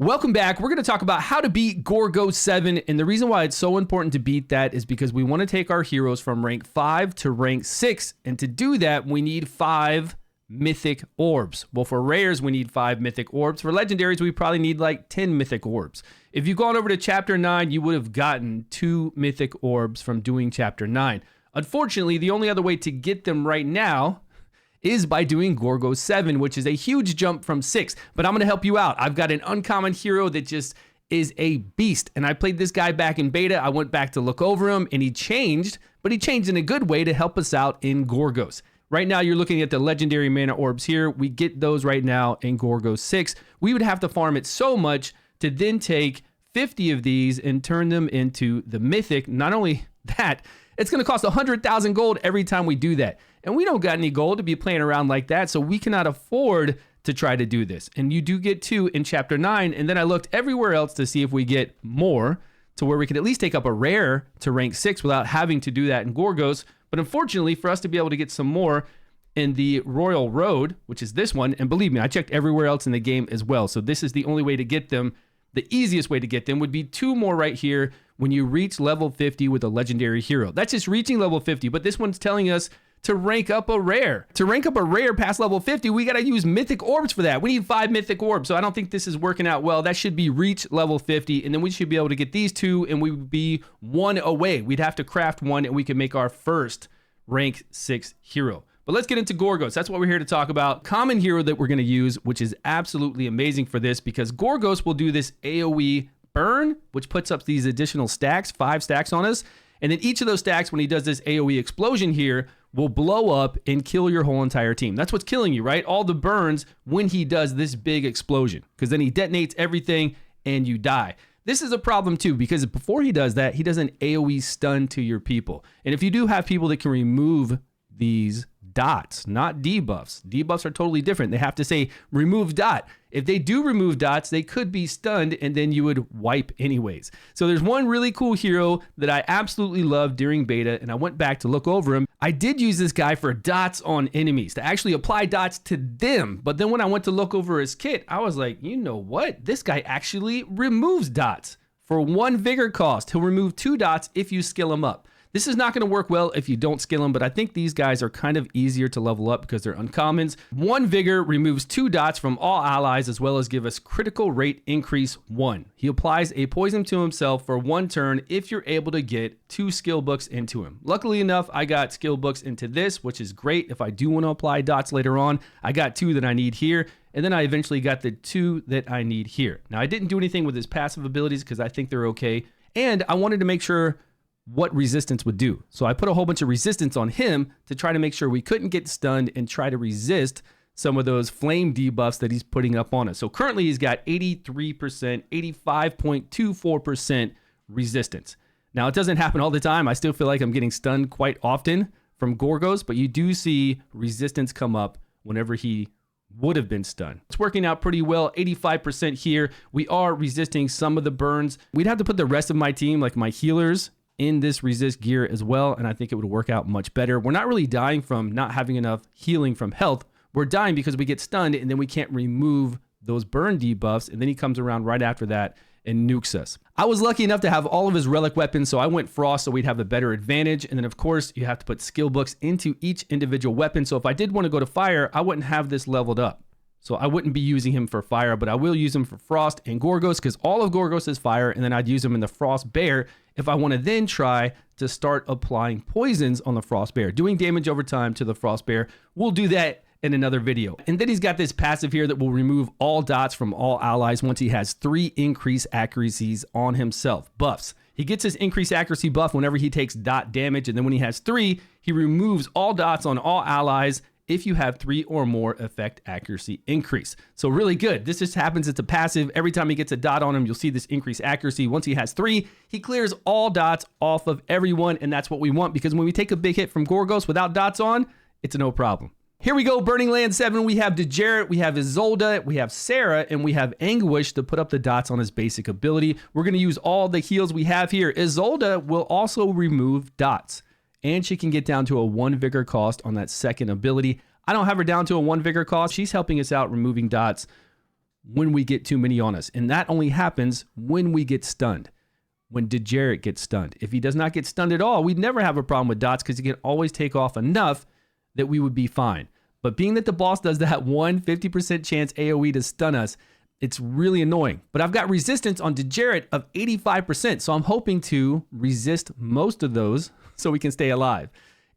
Welcome back. We're going to talk about how to beat Gorgo 7. And the reason why it's so important to beat that is because we want to take our heroes from rank 5 to rank 6. And to do that, we need 5 mythic orbs. Well, for rares, we need 5 mythic orbs. For legendaries, we probably need like 10 mythic orbs. If you've gone over to chapter 9, you would have gotten 2 mythic orbs from doing chapter 9. Unfortunately, the only other way to get them right now is by doing Gorgo 7, which is a huge jump from 6. But I'm going to help you out. I've got an uncommon hero that just is a beast. And I played this guy back in beta. I went back to look over him and he changed, but he changed in a good way to help us out in Gorgos. Right now, you're looking at the legendary mana orbs here. We get those right now in Gorgo 6. We would have to farm it so much to then take 50 of these and turn them into the mythic. Not only that, it's going to cost 100,000 gold every time we do that. And we don't got any gold to be playing around like that, so we cannot afford to try to do this. And you do get 2 in chapter 9, and then I looked everywhere else to see if we get more to where we could at least take up a rare to rank 6 without having to do that in Gorgos. But unfortunately, for us to be able to get some more in the Royal Road, which is this one, and believe me, I checked everywhere else in the game as well, so this is the only way to get them. The easiest way to get them would be 2 more right here when you reach level 50 with a legendary hero. That's just reaching level 50, but this one's telling us to rank up a rare. To rank up a rare past level 50, we got to use mythic orbs for that. We need 5 mythic orbs, so I don't think this is working out well. That should be reach level 50, and then we should be able to get these 2, and we would be 1 away. We'd have to craft 1, and we can make our first rank 6 hero. But let's get into Gorgos. That's what we're here to talk about. Common hero that we're going to use, which is absolutely amazing for this, because Gorgos will do this AoE burn, which puts up these additional stacks, 5 stacks on us. And then each of those stacks, when he does this AoE explosion here, will blow up and kill your whole entire team. That's what's killing you, right? All the burns when he does this big explosion, because then he detonates everything and you die. This is a problem too, because before he does that, he does an AoE stun to your people. And if you do have people that can remove these dots, not debuffs. Debuffs are totally different. They have to say remove dot. If they do remove dots, they could be stunned and then you would wipe anyways. So there's one really cool hero that I absolutely love during beta, and I went back to look over him. I did use this guy for dots on enemies, to actually apply dots to them. But then when I went to look over his kit, I was like, you know what? This guy actually removes dots. For 1 vigor cost, he'll remove 2 dots if you skill him up. This is not going to work well if you don't skill them, but I think these guys are kind of easier to level up because they're uncommons. 1 vigor removes 2 dots from all allies, as well as give us critical rate increase 1. He applies a poison to himself for 1 turn if you're able to get 2 skill books into him. Luckily enough, I got skill books into this, which is great if I do want to apply dots later on. I got 2 that I need here, and then I eventually got the 2 that I need here. Now, I didn't do anything with his passive abilities because I think they're okay, and I wanted to make sure what resistance would do. So I put a whole bunch of resistance on him to try to make sure we couldn't get stunned and try to resist some of those flame debuffs that he's putting up on us. So currently he's got 83%, 85.24% resistance. Now it doesn't happen all the time. I still feel like I'm getting stunned quite often from Gorgos, but you do see resistance come up whenever he would have been stunned. It's working out pretty well, 85% here. We are resisting some of the burns. We'd have to put the rest of my team, like my healers, in this resist gear as well, and I think it would work out much better. We're not really dying from not having enough healing from health. We're dying because we get stunned and then we can't remove those burn debuffs, and then he comes around right after that and nukes us. I was lucky enough to have all of his relic weapons, so I went frost so we'd have a better advantage. And then of course you have to put skill books into each individual weapon. So if I did want to go to fire, I wouldn't have this leveled up. So I wouldn't be using him for fire, but I will use him for frost and Gorgos, because all of Gorgos is fire, and then I'd use him in the frost bear if I want to then try to start applying poisons on the frost bear, doing damage over time to the frost bear. We'll do that in another video. And then he's got this passive here that will remove all dots from all allies once he has 3 increased accuracies on himself. Buffs. He gets his increased accuracy buff whenever he takes dot damage, and then when he has 3, he removes all dots on all allies if you have 3 or more effect accuracy increase. So really good. This just happens, it's a passive. Every time he gets a dot on him, you'll see this increased accuracy. Once he has 3, he clears all dots off of everyone, and that's what we want, because when we take a big hit from Gorgos without dots on, it's a no problem. Here we go, Burning Land 7. We have Dejaret, we have Isolde, we have Sarah, and we have Anguish to put up the dots on his basic ability. We're going to use all the heals we have here. Isolde will also remove dots, and she can get down to a 1 vigor cost on that second ability. I don't have her down to a 1 vigor cost. She's helping us out removing dots when we get too many on us. And that only happens when we get stunned, when Dejaret gets stunned. If he does not get stunned at all, we'd never have a problem with dots because he can always take off enough that we would be fine. But being that the boss does that 50% chance AoE to stun us, it's really annoying. But I've got resistance on Dejaret of 85%, so I'm hoping to resist most of those so we can stay alive.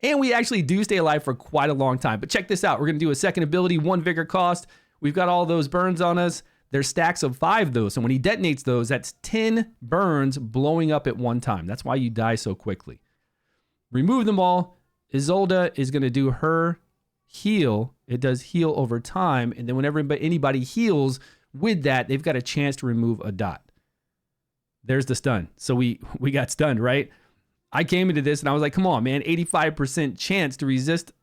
And we actually do stay alive for quite a long time. But check this out. We're going to do a second ability, 1 vigor cost. We've got all those burns on us. There's stacks of 5 though. So when he detonates those, that's 10 burns blowing up at one time. That's why you die so quickly. Remove them all. Isolde is going to do her heal. It does heal over time. And then whenever anybody heals with that, they've got a chance to remove a dot. There's the stun. So we got stunned, right? I came into this and I was like, come on, man, 85% chance to resist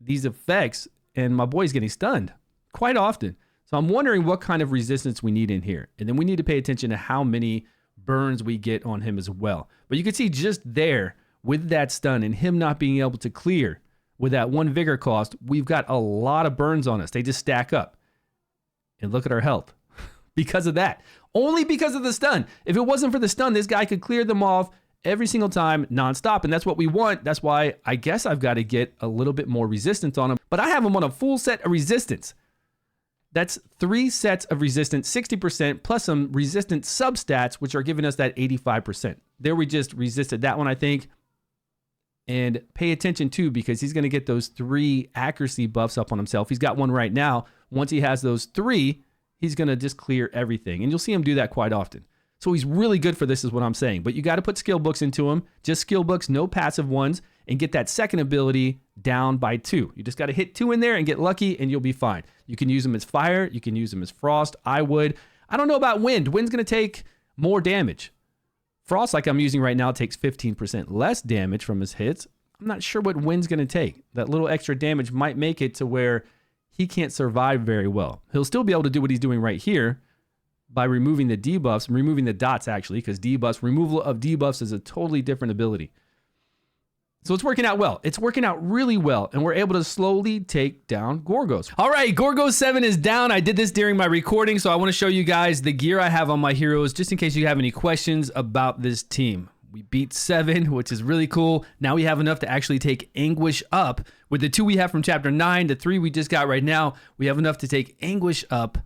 these effects. And my boy's getting stunned quite often. So I'm wondering what kind of resistance we need in here. And then we need to pay attention to how many burns we get on him as well. But you can see just there with that stun and him not being able to clear with that 1 vigor cost, we've got a lot of burns on us. They just stack up. And look at our health because of that. Only because of the stun. If it wasn't for the stun, this guy could clear them off every single time nonstop. And that's what we want. That's why I guess I've got to get a little bit more resistance on him. But I have him on a full set of resistance. That's 3 sets of resistance, 60%, plus some resistant substats, which are giving us that 85%. There we just resisted that one, I think. And pay attention too, because he's going to get those 3 accuracy buffs up on himself. He's got one right now. Once he has those 3, he's going to just clear everything. And you'll see him do that quite often. So he's really good for this is what I'm saying. But you got to put skill books into him. Just skill books, no passive ones. And get that second ability down by 2. You just got to hit 2 in there and get lucky and you'll be fine. You can use them as fire. You can use them as frost. I don't know about wind. Wind's going to take more damage. Frost, like I'm using right now, takes 15% less damage from his hits. I'm not sure what wind's going to take. That little extra damage might make it to where he can't survive very well. He'll still be able to do what he's doing right here by removing the debuffs, removing the dots actually, because removal of debuffs is a totally different ability. So it's working out well. It's working out really well, and we're able to slowly take down Gorgos. All right, Gorgos 7 is down. I did this during my recording, so I want to show you guys the gear I have on my heroes, just in case you have any questions about this team. We beat 7, which is really cool. Now we have enough to actually take Anguish up. With the 2 we have from Chapter 9, the 3 we just got right now, we have enough to take Anguish up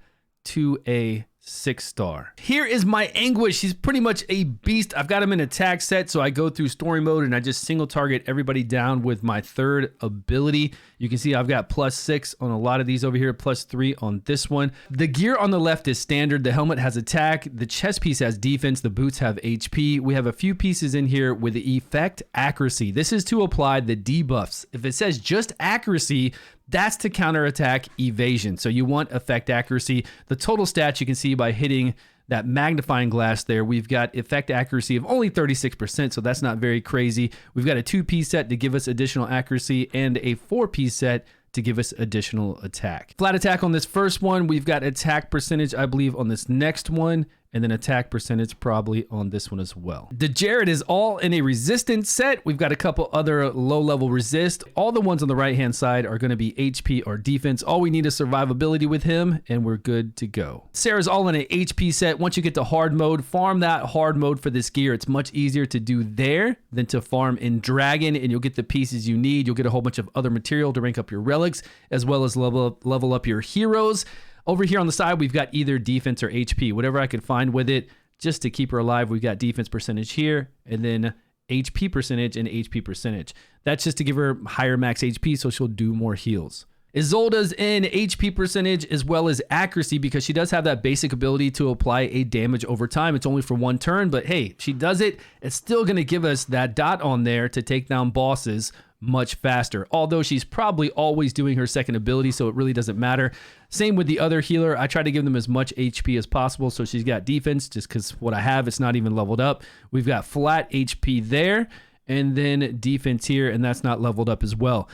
to a 6-star. Here is my Anguish. He's pretty much a beast. I've got him in attack set, so I go through story mode and I just single target everybody down with my 3rd ability. You can see I've got +6 on a lot of these over here, +3 on this one. The gear on the left is standard. The helmet has attack. The chest piece has defense. The boots have HP. We have a few pieces in here with the effect accuracy. This is to apply the debuffs. If it says just accuracy, that's to counterattack evasion. So you want effect accuracy. The total stats you can see by hitting that magnifying glass there. We've got effect accuracy of only 36%, so that's not very crazy. We've got a 2-piece set to give us additional accuracy and a 4-piece set to give us additional attack. Flat attack on this first one. We've got attack percentage, I believe, on this next one. And then attack percentage probably on this one as well. Dejaret is all in a resistance set. We've got a couple other low-level resist. All the ones on the right-hand side are going to be HP or defense. All we need is survivability with him, and we're good to go. Sarah's all in an HP set. Once you get to hard mode, farm that hard mode for this gear. It's much easier to do there than to farm in Dragon, and you'll get the pieces you need. You'll get a whole bunch of other material to rank up your relics, as well as level up your heroes. Over here on the side, we've got either defense or HP, whatever I could find with it. Just to keep her alive, we've got defense percentage here, and then HP percentage and HP percentage. That's just to give her higher max HP so she'll do more heals. Isolde's in HP percentage as well as accuracy because she does have that basic ability to apply a damage over time. It's only for 1 turn, but hey, she does it. It's still going to give us that dot on there to take down bosses much faster, although she's probably always doing her second ability, so it really doesn't matter. Same with the other healer. I try to give them as much HP as possible, so she's got defense just because what I have, it's not even leveled up. We've got flat HP there, and then defense here, and that's not leveled up as well.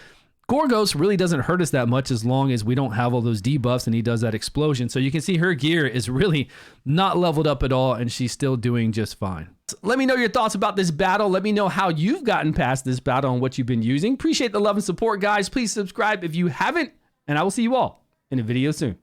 Gorgos really doesn't hurt us that much as long as we don't have all those debuffs and he does that explosion. So you can see her gear is really not leveled up at all and she's still doing just fine. Let me know your thoughts about this battle. Let me know how you've gotten past this battle and what you've been using. Appreciate the love and support, guys. Please subscribe if you haven't, and I will see you all in a video soon.